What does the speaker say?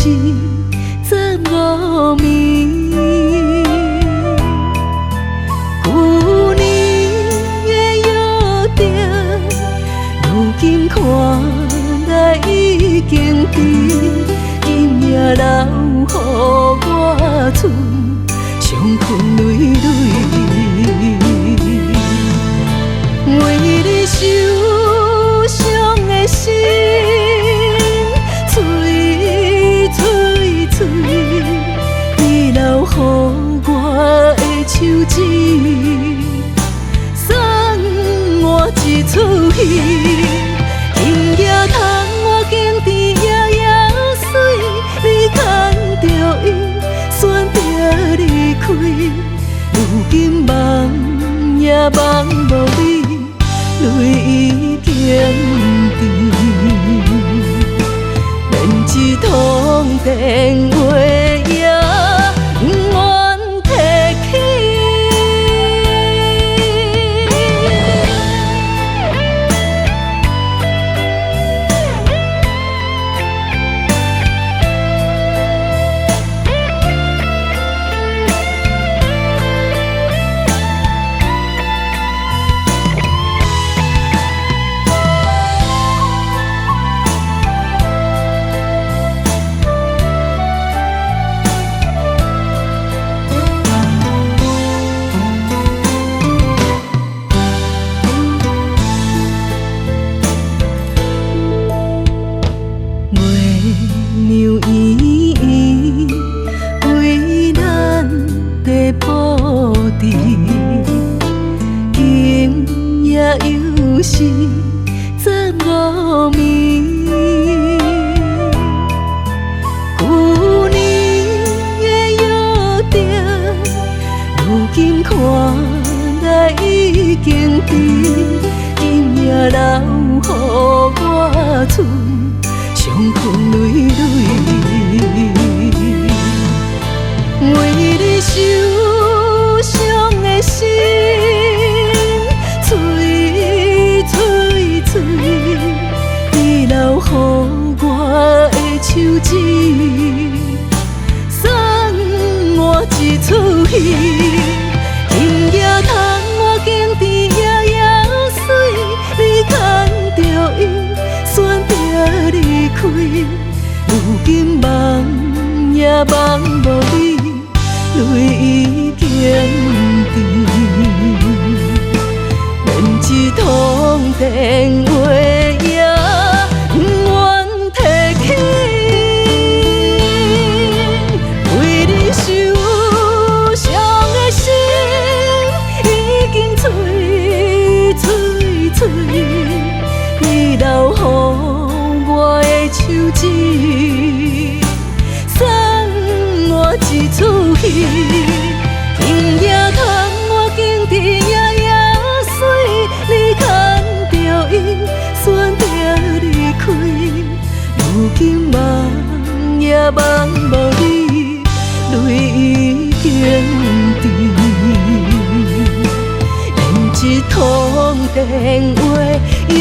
是昨无眠。旧年的约定，如今看来已经甜。今夜留予我剩伤痕累累，为你受伤的心，碎碎碎，你留予我的手指，送我一出戏。今夜窗我经甜夜夜水，你牵着伊，选择离开。如今梦也梦无你，泪已经甜，连一通电话也不愿提起。娘圆圆为咱在布置，今夜又是昨无眠。旧年的约定，如今看来已经甜。今夜留予我剩伤痕累累，为你受伤的心，碎碎碎，你留予我的手指，送我一出戏。今夜窗我经甜夜夜水，你牵着伊，选择离开。如今梦也梦无你，泪已经甜，连一通电话也不愿提起。为你受伤的心已经碎碎碎，你留予我的手指，送我一出戏。今夜窗我经甜夜夜水，你牵着伊，选择离开。如今梦也梦无你，泪已经甜，连一通电话也